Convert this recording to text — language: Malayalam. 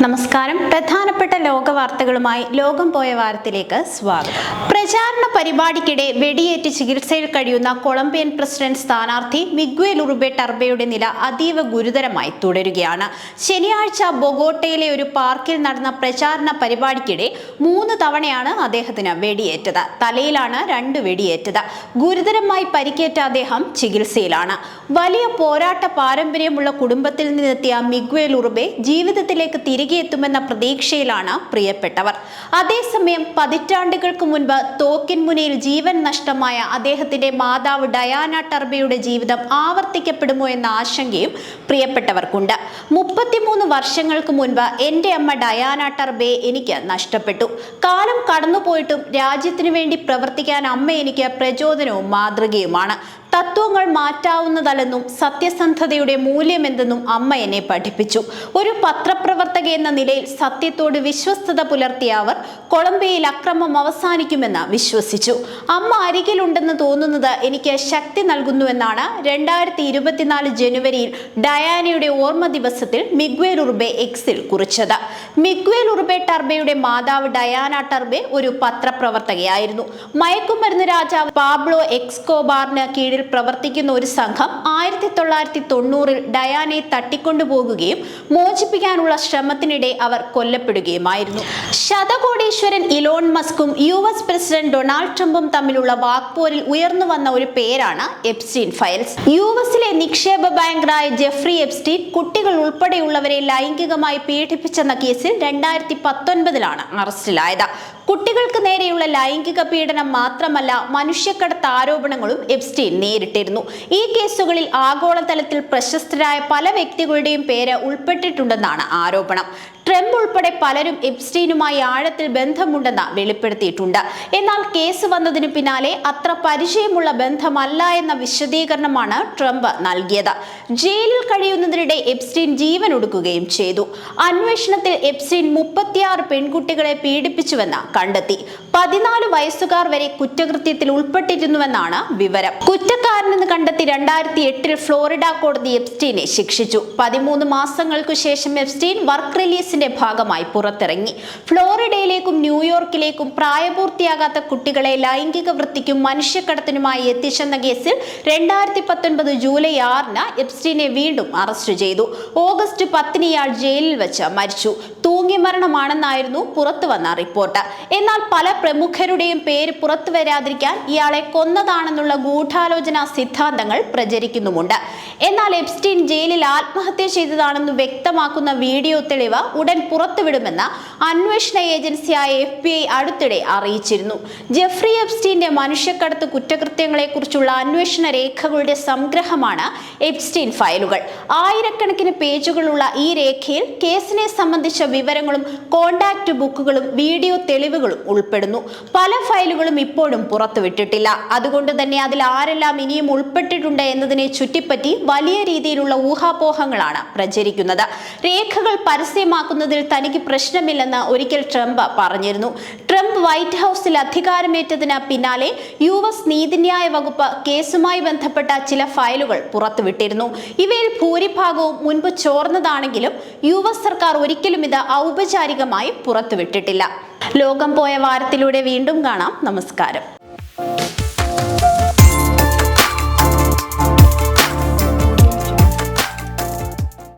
നമസ്കാരം. പ്രധാനപ്പെട്ട ലോക വാർത്തകളുമായി ലോകം പോയ വാരത്തിലേക്ക് സ്വാഗതം. പ്രചാരണ പരിപാടിക്കിടെ വെടിയേറ്റ് ചികിത്സയിൽ കഴിയുന്ന കൊളംബിയൻ പ്രസിഡന്റ് സ്ഥാനാർത്ഥി മിഗ്വേൽ ഉറുബെ ടർബയുടെ നില അതീവ ഗുരുതരമായി തുടരുകയാണ്. ശനിയാഴ്ച ബൊഗോട്ടയിലെ ഒരു പാർക്കിൽ നടന്ന പ്രചാരണ പരിപാടിക്കിടെ 3 തവണയാണ് അദ്ദേഹത്തിന് വെടിയേറ്റത്. തലയിലാണ് 2 വെടിയേറ്റത്. ഗുരുതരമായി പരിക്കേറ്റ അദ്ദേഹം ചികിത്സയിലാണ്. വലിയ പോരാട്ട പാരമ്പര്യമുള്ള കുടുംബത്തിൽ നിന്നെത്തിയ മിഗ്വേൽ ഉറുബെ ജീവിതത്തിലേക്ക് തിരികെ എത്തുമെന്ന പ്രതീക്ഷയിലാണ് പ്രിയപ്പെട്ടവർ. അതേസമയം പതിറ്റാണ്ടുകൾക്ക് മുൻപ് തോക്കിൻ മുനയിൽ ജീവൻ നഷ്ടമായ അദ്ദേഹത്തിന്റെ മാതാവ് ഡയാന ടർബയുടെ ജീവിതം ആവർത്തിക്കപ്പെടുമോ എന്ന ആശങ്കയും പ്രിയപ്പെട്ടവർക്കുണ്ട്. 33 വർഷങ്ങൾക്ക് മുൻപ് എൻ്റെ അമ്മ ഡയാന ടർബയെ എനിക്ക് നഷ്ടപ്പെട്ടു. കാലം കടന്നുപോയിട്ടും രാജ്യത്തിനു വേണ്ടി പ്രവർത്തിക്കാൻ അമ്മ എനിക്ക് പ്രചോദനവും മാതൃകയുമാണ്. തത്വങ്ങൾ മാറ്റാവുന്നതല്ലെന്നും സത്യസന്ധതയുടെ മൂല്യമെന്തെന്നും അമ്മ എന്നെ പഠിപ്പിച്ചു. ഒരു പത്രപ്രവർത്തക എന്ന നിലയിൽ സത്യത്തോട് വിശ്വസ്തത പുലർത്തിയ അവർ കൊളംബിയയിൽ അക്രമം അവസാനിക്കുമെന്ന് വിശ്വസിച്ചു. അമ്മ അരികിലുണ്ടെന്ന് തോന്നുന്നത് എനിക്ക് ശക്തി നൽകുന്നുവെന്നാണ് 2024 ജനുവരിയിൽ ഡയാനയുടെ ഓർമ്മ ദിവസത്തിൽ മിഗ്വേൽ ഉറുബെ എക്സിൽ കുറിച്ചത്. മിഗ്വേൽ ഉറുബെ ടർബയുടെ മാതാവ് ഡയാന ടർബെ ഒരു പത്രപ്രവർത്തകയായിരുന്നു. മയക്കുമരുന്ന് രാജാവ് പാബ്ലോ എസ്കോബാറിന് കീഴിൽ പ്രവർത്തിക്കുന്ന ഒരു സംഘം 1990-ൽ ഡയാനയെ തട്ടിക്കൊണ്ടുപോകുകയും മോചിപ്പിക്കാനുള്ള ശ്രമത്തിനിടെ അവർ കൊല്ലപ്പെടുകയുമായിരുന്നു. ശതകോടീശ്വരൻ ഇലോൺ മസ്കും US പ്രസിഡന്റ് ഡൊണാൾഡ് ട്രംപും തമ്മിലുള്ള വാക്പോരിൽ ഉയർന്നു വന്ന ഒരു പേരാണ് എപ്സ്റ്റീൻ ഫയൽസ്. US-ലെ നിക്ഷേപ ബാങ്കറായ ജെഫ്രി എപ്സ്റ്റീൻ കുട്ടികൾ ഉൾപ്പെടെയുള്ളവരെ ലൈംഗികമായി പീഡിപ്പിച്ചെന്ന കേസിൽ 2019-ലാണ് അറസ്റ്റിലായത്. കുട്ടികൾക്ക് നേരെയുള്ള ലൈംഗിക പീഡനം മാത്രമല്ല, മനുഷ്യക്കടത്ത് ആരോപണങ്ങളും എപ്സ്റ്റീൻ നേരിട്ടിരുന്നു. ഈ കേസുകളിൽ ആഗോളതലത്തിൽ പ്രശസ്തരായ പല വ്യക്തികളുടെയും പേര് ഉൾപ്പെട്ടിട്ടുണ്ടെന്നാണ് ആരോപണം. ട്രംപ് ഉൾപ്പെടെ പലരും എപ്സ്റ്റീനുമായി ആഴത്തിൽ ബന്ധമുണ്ടെന്ന് വെളിപ്പെടുത്തിയിട്ടുണ്ട്. എന്നാൽ കേസ് വന്നതിന് പിന്നാലെ അത്ര പരിചയമുള്ള ബന്ധമല്ല എന്ന വിശദീകരണമാണ് ട്രംപ് നൽകിയത്. ജയിലിൽ കഴിയുന്നതിനിടെ എപ്സ്റ്റീൻ ജീവൻ ഒടുക്കുകയും ചെയ്തു. അന്വേഷണത്തിൽ എപ്സ്റ്റീൻ 36 പെൺകുട്ടികളെ പീഡിപ്പിച്ചുവെന്ന് കണ്ടെത്തി. 14 വയസ്സുകാർ വരെ കുറ്റകൃത്യത്തിൽ ഉൾപ്പെട്ടിരുന്നുവെന്നാണ് വിവരം. കുറ്റക്കാരനെന്ന് കണ്ടെത്തി 2008-ൽ ഫ്ലോറിഡ കോടതി എപ്സ്റ്റീനെ ശിക്ഷിച്ചു. 13 മാസങ്ങൾക്കു ശേഷം എപ്സ്റ്റീൻ വർക്ക് റിലീസിന്റെ ഭാഗമായി പുറത്തിറങ്ങി. ഫ്ലോറിഡയിലേക്കും ന്യൂയോർക്കിലേക്കും പ്രായപൂർത്തിയാകാത്ത കുട്ടികളെ ലൈംഗിക വൃത്തിക്കും മനുഷ്യക്കടത്തിനുമായി എത്തിച്ചെന്ന കേസിൽ 2019 ജൂലൈ 6-ന് എപ്സ്റ്റീനെ വീണ്ടും അറസ്റ്റ് ചെയ്തു. ഓഗസ്റ്റ് 10-ന് ഇയാൾ ജയിലിൽ വെച്ച് മരിച്ചു. തൂങ്ങി മരണമാണെന്നായിരുന്നു പുറത്തുവന്ന റിപ്പോർട്ട്. എന്നാൽ പല പ്രമുഖരുടെയും പേര് പുറത്തു വരാതിരിക്കാൻ ഇയാളെ കൊന്നതാണെന്നുള്ള ഗൂഢാലോചനാ സിദ്ധാന്തങ്ങൾ പ്രചരിക്കുന്നുമുണ്ട്. എന്നാൽ എപ്സ്റ്റീൻ ജയിലിൽ ആത്മഹത്യ ചെയ്തതാണെന്ന് വ്യക്തമാക്കുന്ന വീഡിയോ തെളിവ് ഉടൻ പുറത്തുവിടുമെന്ന് അന്വേഷണ ഏജൻസിയായ FBI അടുത്തിടെ അറിയിച്ചിരുന്നു. ജെഫ്രി എപ്സ്റ്റീന്റെ മനുഷ്യക്കടത്ത് കുറ്റകൃത്യങ്ങളെക്കുറിച്ചുള്ള അന്വേഷണ രേഖകളുടെ സംഗ്രഹമാണ് എപ്സ്റ്റീൻ ഫയലുകൾ. ആയിരക്കണക്കിന് പേജുകളുള്ള ഈ രേഖയിൽ കേസിനെ സംബന്ധിച്ച വിവരങ്ങളും കോണ്ടാക്ട് ബുക്കുകളും വീഡിയോ തെളിവുകളും ഉൾപ്പെടുന്നു. പല ഫയലുകളും ഇപ്പോഴും പുറത്തുവിട്ടിട്ടില്ല. അതുകൊണ്ട് തന്നെ അതിൽ ആരെല്ലാം ഇനിയും ഉൾപ്പെട്ടിട്ടുണ്ട് എന്നതിനെ ചുറ്റിപ്പറ്റി വലിയ രീതിയിലുള്ള ഊഹാപോഹങ്ങളാണ് പ്രചരിക്കുന്നത്. രേഖകൾ പരസ്യമാക്കുന്നതിൽ തനിക്ക് പ്രശ്നമില്ലെന്ന് ഒരിക്കൽ ട്രംപ് പറഞ്ഞിരുന്നു. ട്രംപ് വൈറ്റ് ഹൗസിൽ അധികാരമേറ്റതിന് പിന്നാലെ US നീതിന്യായ വകുപ്പ് കേസുമായി ബന്ധപ്പെട്ട ചില ഫയലുകൾ പുറത്തുവിട്ടിരുന്നു. ഇവയിൽ ഭൂരിഭാഗവും മുൻപ് ചോർന്നതാണെങ്കിലും US സർക്കാർ ഒരിക്കലും ഇത് ഔപചാരികമായി പുറത്തുവിട്ടിട്ടില്ല. ലോകം പോയ വാരത്തിലൂടെ വീണ്ടും കാണാം. നമസ്കാരം.